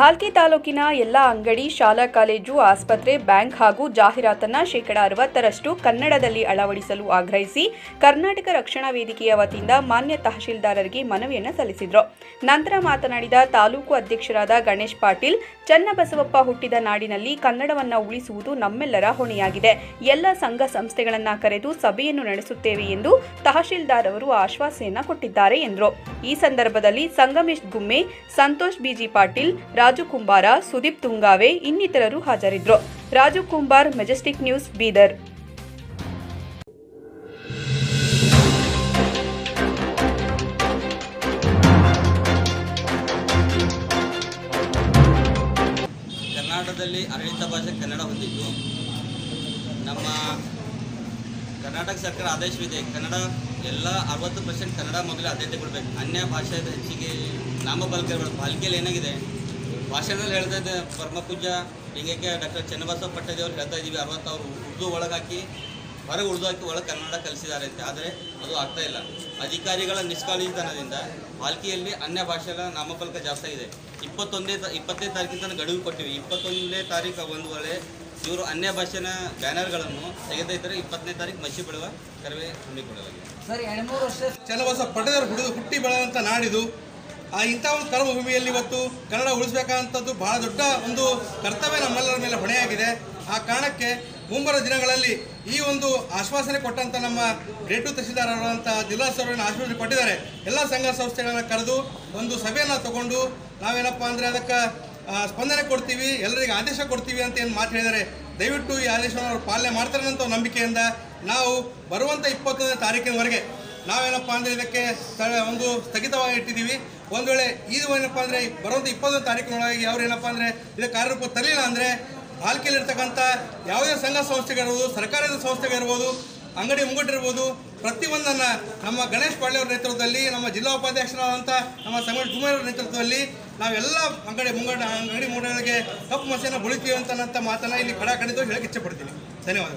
ಭಾಲ್ಕಿ ತಾಲೂಕಿನ ಎಲ್ಲ ಅಂಗಡಿ, ಶಾಲಾ, ಕಾಲೇಜು, ಆಸ್ಪತ್ರೆ, ಬ್ಯಾಂಕ್ ಹಾಗೂ ಜಾಹೀರಾತನ್ನ ಶೇಕಡಾ 60ರಷ್ಟು ಕನ್ನಡದಲ್ಲಿ ಅಳವಡಿಸಲು ಆಗ್ರಹಿಸಿ ಕರ್ನಾಟಕ ರಕ್ಷಣಾ ವೇದಿಕೆಯ ವತಿಯಿಂದ ಮಾನ್ಯ ತಹಶೀಲ್ದಾರರಿಗೆ ಮನವಿಯನ್ನು ಸಲ್ಲಿಸಿದರು. ನಂತರ ಮಾತನಾಡಿದ ತಾಲೂಕು ಅಧ್ಯಕ್ಷರಾದ ಗಣೇಶ್ ಪಾಟೀಲ್, ಚನ್ನಬಸವಪ್ಪ ಹುಟ್ಟಿದ ನಾಡಿನಲ್ಲಿ ಕನ್ನಡವನ್ನು ಉಳಿಸುವುದು ನಮ್ಮೆಲ್ಲರ ಹೊಣೆಯಾಗಿದೆ. ಎಲ್ಲ ಸಂಘ ಸಂಸ್ಥೆಗಳನ್ನು ಕರೆದು ಸಭೆಯನ್ನು ನಡೆಸುತ್ತೇವೆ ಎಂದು ತಹಶೀಲ್ದಾರ್ ಅವರು ಆಶ್ವಾಸನೆಯನ್ನು ಕೊಟ್ಟಿದ್ದಾರೆ ಎಂದರು. ಈ ಸಂದರ್ಭದಲ್ಲಿ ಸಂಗಮೇಶ್ ಗುಮ್ಮೆ, ಸಂತೋಷ್ ಬಿಜಿ ಪಾಟೀಲ್, ರಾಜು ಕುಂಬಾರ, ಸುದೀಪ್ ತುಂಗಾವೆ ಇನ್ನಿತರರು ಹಾಜರಿದ್ದರು. Raju Kumbar, Majestic news, Bidar. ಕರ್ನಾಟಕದಲ್ಲಿ ಆಡಳಿತ ಭಾಷೆ ಕನ್ನಡ ಹೊಂದಿದ್ದು, ನಮ್ಮ ಕರ್ನಾಟಕ ಸರ್ಕಾರ ಆದೇಶವಿದೆ. ಕನ್ನಡ ಎಲ್ಲ 60% ಕನ್ನಡ ಮೊದಲೇ ಆದ್ಯತೆ ಕೊಡಬೇಕು. ಅನ್ಯ ಭಾಷೆ ಹೆಚ್ಚಿಗೆ ನಾಮಫಲಕ ಪಾಲಿಕೆಯಲ್ಲಿ ಏನಾಗಿದೆ, ಭಾಷಣದಲ್ಲಿ ಹೇಳ್ತಾ ಇದ್ದೆ, ಪರಮ ಪೂಜ್ಯ ಲಿಂಗೈಕ್ಯ ಡಾಕ್ಟರ್ ಚನ್ನಬಸವಪ್ಪ ಪಟ್ಟದೇವರು ಹೇಳ್ತಾ ಇದ್ದೀವಿ, 60 ಅವರು ಉರ್ದು ಒಳಗಾಕಿ ಹೊರಗೆ ಉರ್ದು ಹಾಕಿ ಒಳಗೆ ಕನ್ನಡ ಕಲಿಸಿದ್ದಾರೆ ಅಂತ. ಆದರೆ ಅದು ಆಗ್ತಾ ಇಲ್ಲ. ಅಧಿಕಾರಿಗಳ ನಿಷ್ಕಾಳಜಿತನದಿಂದ ಪಾಲಿಕೆಯಲ್ಲಿ ಅನ್ಯ ಭಾಷೆಗಳ ನಾಮಫಲಕ ಜಾಸ್ತಿ ಇದೆ. 20ನೇ ತಾರೀಕಿಂದ ಗಡುವು ಕೊಟ್ಟಿವಿ. 21ನೇ ತಾರೀಕು ಒಂದು ವೇಳೆ ಇವರು ಅನ್ಯ ಭಾಷೆನ ಬ್ಯಾನರ್ಗಳನ್ನು ತೆಗೆದ ಇದ್ದರೆ 20ನೇ ತಾರೀಕು ಮಸಿ ಬೆಳೆಯುವ ಕರವೇ ಹಮ್ಮಿಕೊಳ್ಳಲಾಗಿದೆ. ಸರ್, 2-3 ವರ್ಷ ಚನ್ನಬಸವ ಪಟ್ಟದೇವರು ಹುಟ್ಟಿ ಬೆಳೆದಂಥ ನಾಡಿದು. ಇಂಥ ಒಂದು ಕರ್ಮಭೂಮಿಯಲ್ಲಿ ಇವತ್ತು ಕನ್ನಡ ಉಳಿಸಬೇಕಾದಂಥದ್ದು ಬಹಳ ದೊಡ್ಡ ಒಂದು ಕರ್ತವ್ಯ ನಮ್ಮೆಲ್ಲರ ಮೇಲೆ ಹೊಣೆಯಾಗಿದೆ. ಆ ಕಾರಣಕ್ಕೆ ಮುಂಬರುವ ದಿನಗಳಲ್ಲಿ ಈ ಒಂದು ಆಶ್ವಾಸನೆ ಕೊಟ್ಟಂಥ ನಮ್ಮ ಗ್ರೇಟು ತಹಶೀಲ್ದಾರರಾದಂಥ ಜಿಲ್ಲಾ ಸರ್ವರನ್ನು ಆಶ್ವಾಸನೆ ಕೊಟ್ಟಿದ್ದಾರೆ. ಎಲ್ಲ ಸಂಘ ಸಂಸ್ಥೆಗಳನ್ನು ಕರೆದು ಒಂದು ಸಭೆಯನ್ನು ತಗೊಂಡು ನಾವೇನಪ್ಪ ಅಂದರೆ ಅದಕ್ಕೆ ಸ್ಪಂದನೆ ಕೊಡ್ತೀವಿ, ಎಲ್ಲರಿಗೆ ಆದೇಶ ಕೊಡ್ತೀವಿ ಅಂತ ಏನು ಮಾತು ಹೇಳಿದ್ದಾರೆ. ದಯವಿಟ್ಟು ಈ ಆದೇಶವನ್ನು ಅವರು ಪಾಲನೆ ಮಾಡ್ತಾರೆ ಅಂತ ನಂಬಿಕೆಯಿಂದ ನಾವು ಬರುವಂಥ 21ನೇ ತಾರೀಕಿನವರೆಗೆ ನಾವೇನಪ್ಪ ಅಂದರೆ ಇದಕ್ಕೆ ಒಂದು ಸ್ಥಗಿತವಾಗಿ ಇಟ್ಟಿದ್ದೀವಿ. ಒಂದು ವೇಳೆ ಇದು ಏನಪ್ಪ ಅಂದರೆ ಬರುವಂಥ 20ನೇ ತಾರೀಕಿನೊಳಗೆ ಅವ್ರು ಏನಪ್ಪ ಅಂದರೆ ಇದಕ್ಕೆ ಕಾರ್ಯರೂಪ ತರಲಿಲ್ಲ ಅಂದರೆ ಪಾಲಿಕೆಯಲ್ಲಿರ್ತಕ್ಕಂಥ ಯಾವುದೇ ಸಂಘ ಸಂಸ್ಥೆಗಳಿರ್ಬೋದು, ಸರ್ಕಾರದ ಸಂಸ್ಥೆಗಳಿರ್ಬೋದು, ಅಂಗಡಿ ಮುಂಗಟ್ಟಿರ್ಬೋದು, ಪ್ರತಿಯೊಂದನ್ನು ನಮ್ಮ ಗಣೇಶ್ ಪಾಟೀಲ್ ಅವರ ನೇತೃತ್ವದಲ್ಲಿ, ನಮ್ಮ ಜಿಲ್ಲಾ ಉಪಾಧ್ಯಕ್ಷರಾದಂಥ ನಮ್ಮ ಸಂಗಮೇಶ್ ಗುಮ್ಮೆ ಅವರ ನೇತೃತ್ವದಲ್ಲಿ ನಾವೆಲ್ಲ ಅಂಗಡಿ ಮುಂಗಟ್ಟಿಗಳಿಗೆ ಕಪ್ಪು ಮಸಿಯನ್ನು ಬಳಿತೀವಿ ಅಂತ ಮಾತನ್ನು ಇಲ್ಲಿ ಖಡಾಖಂಡಿತವಾಗಿ ಹೇಳಕ್ಕೆ ಇಚ್ಛೆಪಡ್ತೀನಿ. ಧನ್ಯವಾದ.